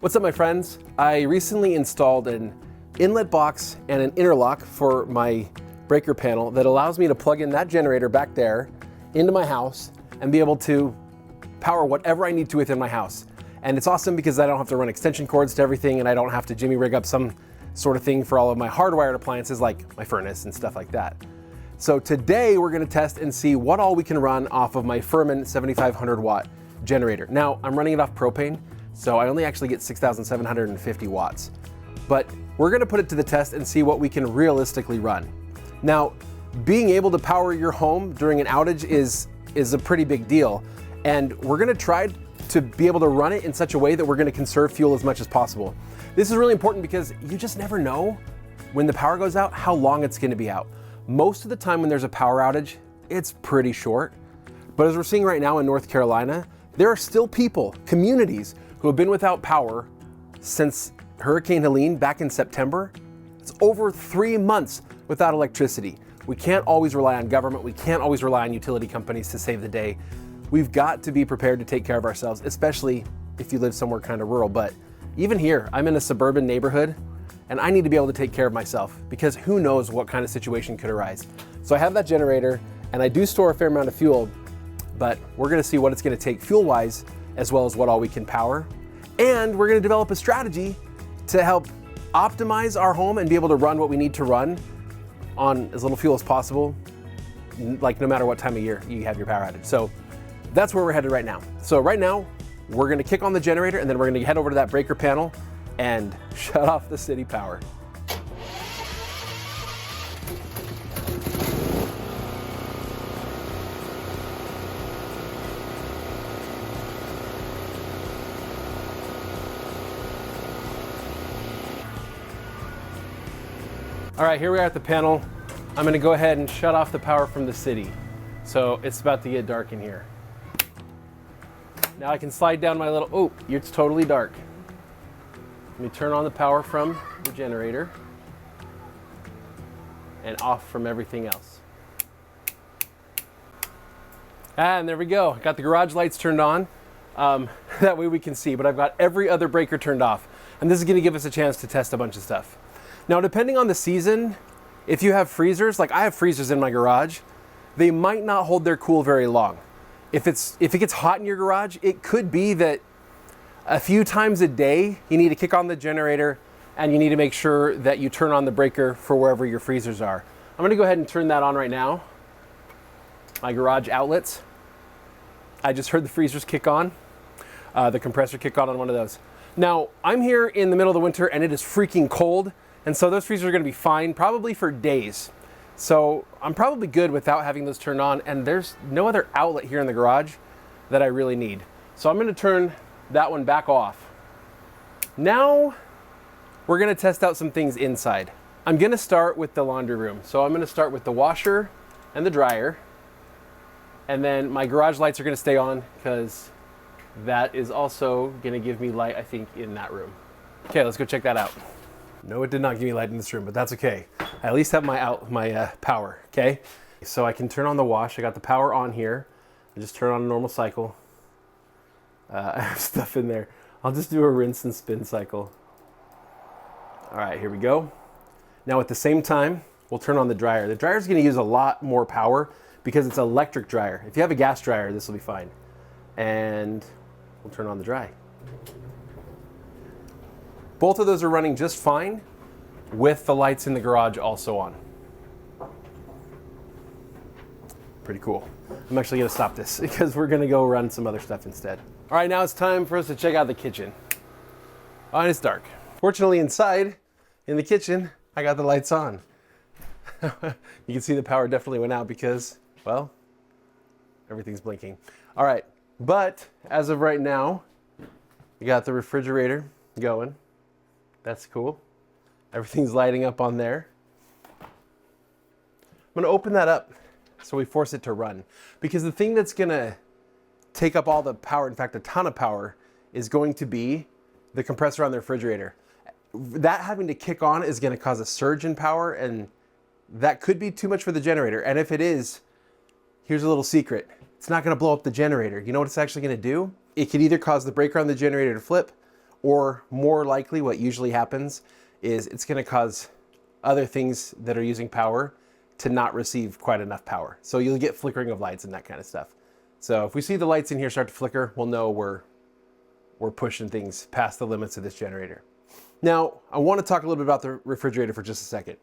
What's up, my friends? I recently installed an inlet box and an interlock for my breaker panel that allows me to plug in that generator back there into my house and be able to power whatever I need to within my house. And it's awesome because I don't have to run extension cords to everything, and I don't have to jimmy rig up some sort of thing for all of my hardwired appliances like my furnace and stuff like that. So today we're gonna test and see what all we can run off of my Furman 7500 watt generator. Now, I'm running it off propane, so I only actually get 6,750 watts. But we're gonna put it to the test and see what we can realistically run. Now, being able to power your home during an outage is a pretty big deal. And we're gonna try to be able to run it in such a way that we're gonna conserve fuel as much as possible. This is really important because you just never know when the power goes out, how long it's gonna be out. Most of the time when there's a power outage, it's pretty short. But as we're seeing right now in North Carolina, there are still people, communities, who have been without power since Hurricane Helene back in September. It's over 3 months without electricity. We can't always rely on government. We can't always rely on utility companies to save the day. We've got to be prepared to take care of ourselves, especially if you live somewhere kind of rural. But even here, I'm in a suburban neighborhood and I need to be able to take care of myself because who knows what kind of situation could arise. So I have that generator and I do store a fair amount of fuel, but we're gonna see what it's gonna take fuel-wise as well as what all we can power. And we're gonna develop a strategy to help optimize our home and be able to run what we need to run on as little fuel as possible, like no matter what time of year you have your power outage. So that's where we're headed right now. So right now, we're gonna kick on the generator and then we're gonna head over to that breaker panel and shut off the city power. All right, here we are at the panel. I'm gonna go ahead and shut off the power from the city. So it's about to get dark in here. Now I can slide down my little, oh, it's totally dark. Let me turn on the power from the generator and off from everything else. And there we go. Got the garage lights turned on. That way we can see, but I've got every other breaker turned off. And this is gonna give us a chance to test a bunch of stuff. Now, depending on the season, if you have freezers, like I have freezers in my garage, they might not hold their cool very long. If it gets hot in your garage, it could be that a few times a day, you need to kick on the generator and you need to make sure that you turn on the breaker for wherever your freezers are. I'm gonna go ahead and turn that on right now. My garage outlets. I just heard the freezers kick on, the compressor kick on one of those. Now, I'm here in the middle of the winter and it is freaking cold. And so those freezers are gonna be fine, probably for days. So I'm probably good without having those turned on, and there's no other outlet here in the garage that I really need. So I'm gonna turn that one back off. Now we're gonna test out some things inside. I'm gonna start with the laundry room. So I'm gonna start with the washer and the dryer, and then my garage lights are gonna stay on because that is also gonna give me light, I think, in that room. Okay, let's go check that out. No, it did not give me light in this room, but that's okay. I at least have my power, okay? So I can turn on the wash. I got the power on here. I just turn on a normal cycle. I have stuff in there. I'll just do a rinse and spin cycle. All right, here we go. Now at the same time, we'll turn on the dryer. The dryer is gonna use a lot more power because it's an electric dryer. If you have a gas dryer, this will be fine. And we'll turn on the dry. Both of those are running just fine with the lights in the garage also on. Pretty cool. I'm actually gonna stop this because we're gonna go run some other stuff instead. All right, now it's time for us to check out the kitchen. Oh, and it's dark. Fortunately, inside, in the kitchen, I got the lights on. You can see the power definitely went out because, well, everything's blinking. All right, but as of right now, we got the refrigerator going. That's cool. Everything's lighting up on there. I'm gonna open that up so we force it to run. Because the thing that's gonna take up all the power, in fact, a ton of power, is going to be the compressor on the refrigerator. That having to kick on is gonna cause a surge in power, and that could be too much for the generator. And if it is, here's a little secret. It's not gonna blow up the generator. You know what it's actually gonna do? It could either cause the breaker on the generator to flip, or more likely what usually happens is it's going to cause other things that are using power to not receive quite enough power. So you'll get flickering of lights and that kind of stuff. So if we see the lights in here start to flicker, we'll know we're pushing things past the limits of this generator. Now, I want to talk a little bit about the refrigerator for just a second.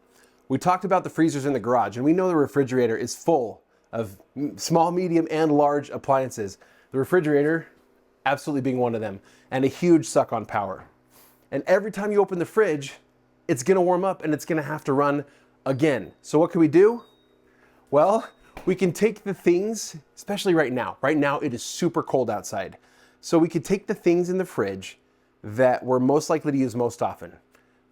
We talked about the freezers in the garage, and we know the refrigerator is full of small, medium, and large appliances. The refrigerator absolutely being one of them, and a huge suck on power. And every time you open the fridge, it's gonna warm up and it's gonna have to run again. So what can we do? Well, we can take the things, especially right now. Right now it is super cold outside. So we could take the things in the fridge that we're most likely to use most often.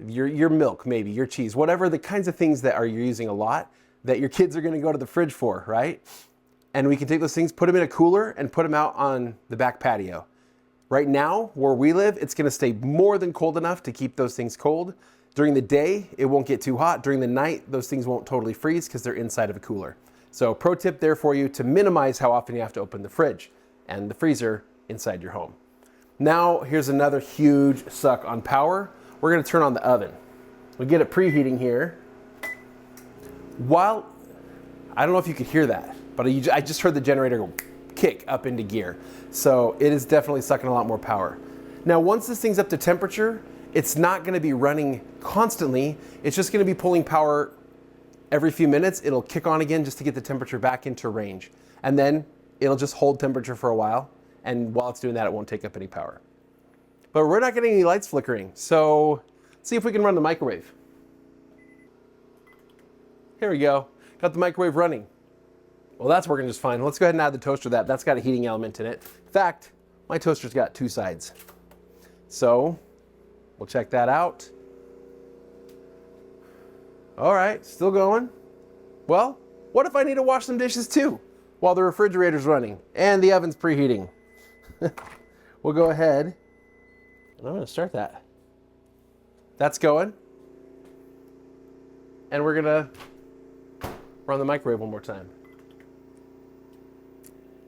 Your milk, maybe, your cheese, whatever the kinds of things that you're using a lot that your kids are gonna go to the fridge for, right? And we can take those things, put them in a cooler and put them out on the back patio. Right now, where we live, it's gonna stay more than cold enough to keep those things cold. During the day, it won't get too hot. During the night, those things won't totally freeze because they're inside of a cooler. So pro tip there for you to minimize how often you have to open the fridge and the freezer inside your home. Now, here's another huge suck on power. We're gonna turn on the oven. We get it preheating here. While, I don't know if you could hear that, but I just heard the generator go kick up into gear. So it is definitely sucking a lot more power. Now, once this thing's up to temperature, it's not gonna be running constantly. It's just gonna be pulling power every few minutes. It'll kick on again just to get the temperature back into range. And then it'll just hold temperature for a while. And while it's doing that, it won't take up any power. But we're not getting any lights flickering. So let's see if we can run the microwave. Here we go, got the microwave running. Well, that's working just fine. Let's go ahead and add the toaster to that. That's got a heating element in it. In fact, my toaster's got two sides. So we'll check that out. All right, still going. Well, what if I need to wash some dishes too while the refrigerator's running and the oven's preheating? We'll go ahead and I'm gonna start that. That's going. And we're gonna run the microwave one more time.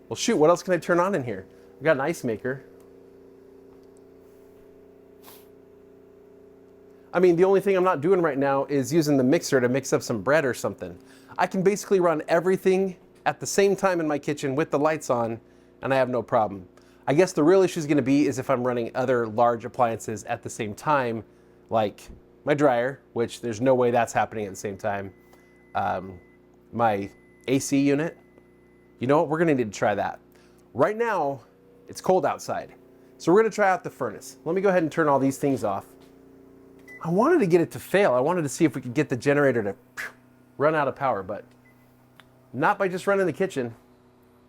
Well, shoot, what else can I turn on in here? I've got an ice maker. I mean, the only thing I'm not doing right now is using the mixer to mix up some bread or something. I can basically run everything at the same time in my kitchen with the lights on, and I have no problem. I guess the real issue is gonna be is if I'm running other large appliances at the same time, like my dryer, which there's no way that's happening at the same time. My AC unit, you know what, we're gonna need to try that. Right now, it's cold outside. So we're gonna try out the furnace. Let me go ahead and turn all these things off. I wanted to get it to fail. I wanted to see if we could get the generator to run out of power, but not by just running the kitchen.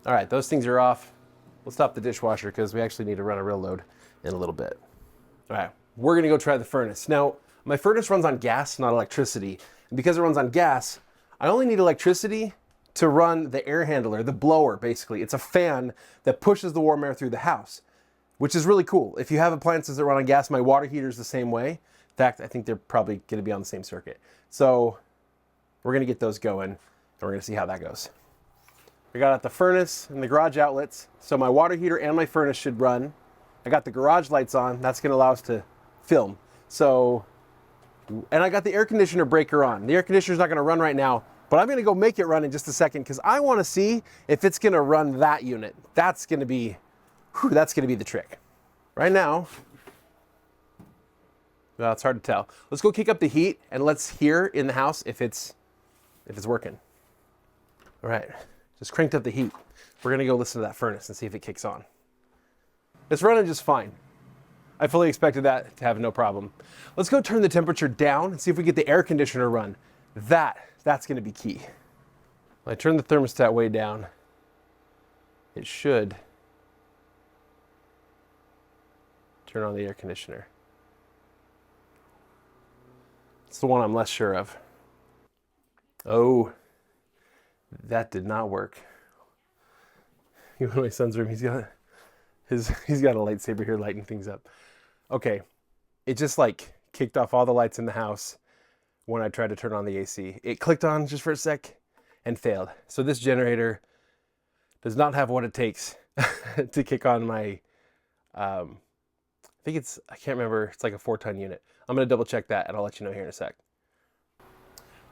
All right, those things are off. We'll stop the dishwasher because we actually need to run a real load in a little bit. All right, we're gonna go try the furnace. Now, my furnace runs on gas, not electricity. And because it runs on gas, I only need electricity to run the air handler, the blower, basically. It's a fan that pushes the warm air through the house, which is really cool. If you have appliances that run on gas, my water heater is the same way. In fact, I think they're probably gonna be on the same circuit. So we're gonna get those going and we're gonna see how that goes. We got out the furnace and the garage outlets. So my water heater and my furnace should run. I got the garage lights on. That's gonna allow us to film. So, and I got the air conditioner breaker on. The air conditioner's not gonna run right now, but I'm gonna go make it run in just a second because I wanna see if it's gonna run that unit. That's gonna be the trick. Right now, well, it's hard to tell. Let's go kick up the heat and let's hear in the house if it's working. All right, just cranked up the heat. We're gonna go listen to that furnace and see if it kicks on. It's running just fine. I fully expected that to have no problem. Let's go turn the temperature down and see if we get the air conditioner run. That's gonna be key. When I turn the thermostat way down, it should turn on the air conditioner. It's the one I'm less sure of. Oh, that did not work. You know my son's room, he's got a lightsaber here lighting things up. Okay, it just like kicked off all the lights in the house when I tried to turn on the AC. It clicked on just for a sec and failed. So this generator does not have what it takes to kick on my, I think I can't remember, it's like a 4-ton unit. I'm gonna double check that and I'll let you know here in a sec.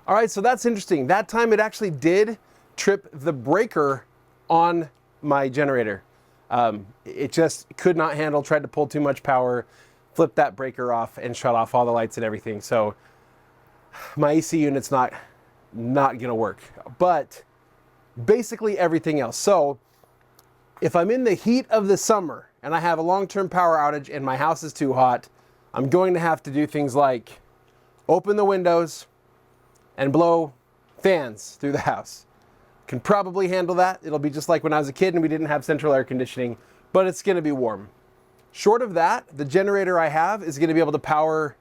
All right, so that's interesting. That time it actually did trip the breaker on my generator. It just could not handle, tried to pull too much power, flipped that breaker off and shut off all the lights and everything. So my AC unit's not gonna work, but basically everything else. So if I'm in the heat of the summer and I have a long-term power outage and my house is too hot, I'm going to have to do things like open the windows and blow fans through the house. Can probably handle that. It'll be just like when I was a kid and we didn't have central air conditioning, but it's gonna be warm. Short of that, the generator I have is gonna be able to power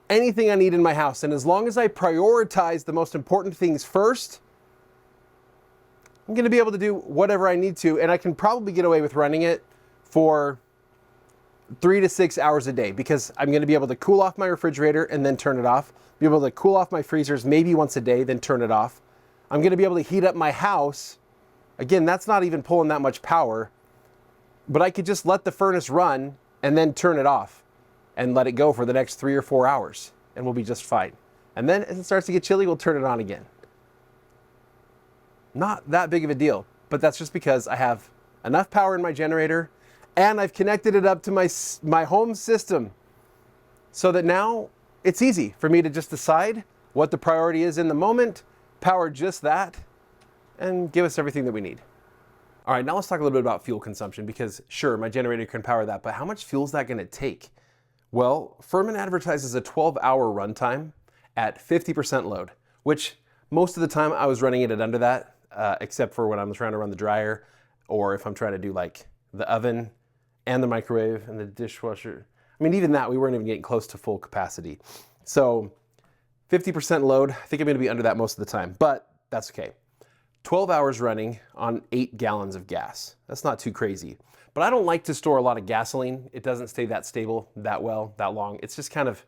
anything I need in my house. And as long as I prioritize the most important things first, I'm gonna be able to do whatever I need to, and I can probably get away with running it for 3 to 6 hours a day, because I'm gonna be able to cool off my refrigerator and then turn it off, be able to cool off my freezers maybe once a day, then turn it off. I'm gonna be able to heat up my house. Again, that's not even pulling that much power, but I could just let the furnace run and then turn it off and let it go for the next 3 or 4 hours, and we'll be just fine. And then as it starts to get chilly, we'll turn it on again. Not that big of a deal, but that's just because I have enough power in my generator and I've connected it up to my home system, so that now it's easy for me to just decide what the priority is in the moment, power just that, and give us everything that we need. All right, now let's talk a little bit about fuel consumption, because sure, my generator can power that, but how much fuel is that gonna take? Well, Furman advertises a 12-hour runtime at 50% load, which most of the time I was running it at under that, except for when I'm trying to run the dryer, or if I'm trying to do like the oven and the microwave and the dishwasher. I mean, even that, we weren't even getting close to full capacity. So 50% load, I think I'm gonna be under that most of the time, but that's okay. 12 hours running on 8 gallons of gas. That's not too crazy. But I don't like to store a lot of gasoline. It doesn't stay that stable that well, that long. It's just kind of,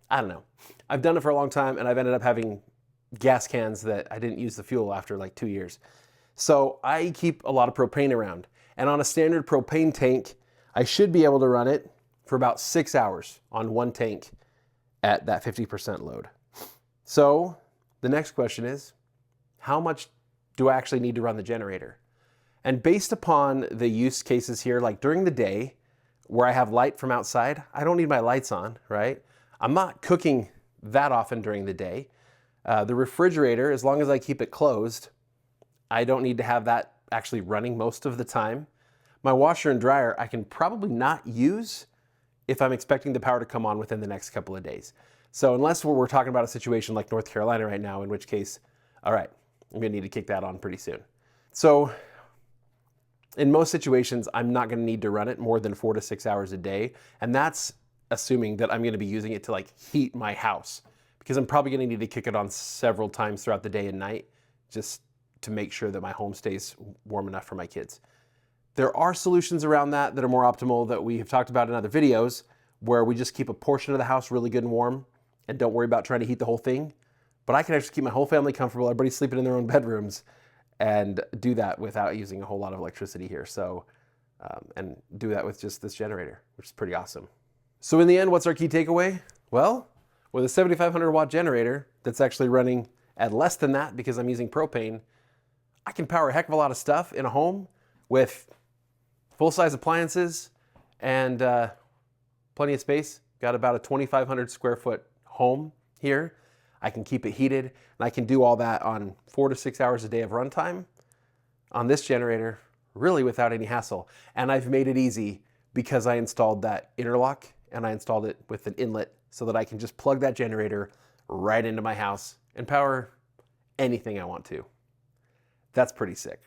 I don't know. I've done it for a long time and I've ended up having gas cans that I didn't use the fuel after like 2 years. So I keep a lot of propane around. And on a standard propane tank, I should be able to run it for about 6 hours on one tank at that 50% load. So the next question is, how much do I actually need to run the generator? And based upon the use cases here, like during the day where I have light from outside, I don't need my lights on, right? I'm not cooking that often during the day. The refrigerator, as long as I keep it closed, I don't need to have that actually running most of the time. My washer and dryer, I can probably not use if I'm expecting the power to come on within the next couple of days. So unless we're talking about a situation like North Carolina right now, in which case, all right, I'm gonna need to kick that on pretty soon. So in most situations, I'm not gonna need to run it more than 4 to 6 hours a day. And that's assuming that I'm gonna be using it to like heat my house, because I'm probably gonna need to kick it on several times throughout the day and night, just to make sure that my home stays warm enough for my kids. There are solutions around that are more optimal that we have talked about in other videos, where we just keep a portion of the house really good and warm and don't worry about trying to heat the whole thing. But I can actually keep my whole family comfortable, everybody sleeping in their own bedrooms, and do that without using a whole lot of electricity here. So, and do that with just this generator, which is pretty awesome. So in the end, what's our key takeaway? Well, with a 7,500 watt generator that's actually running at less than that because I'm using propane, I can power a heck of a lot of stuff in a home with full-size appliances and plenty of space. Got about a 2,500 square foot home here. I can keep it heated, and I can do all that on 4 to 6 hours a day of runtime on this generator, really without any hassle. And I've made it easy because I installed that interlock and I installed it with an inlet so that I can just plug that generator right into my house and power anything I want to. That's pretty sick.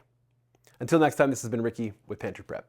Until next time, this has been Ricky with Pantry Prep.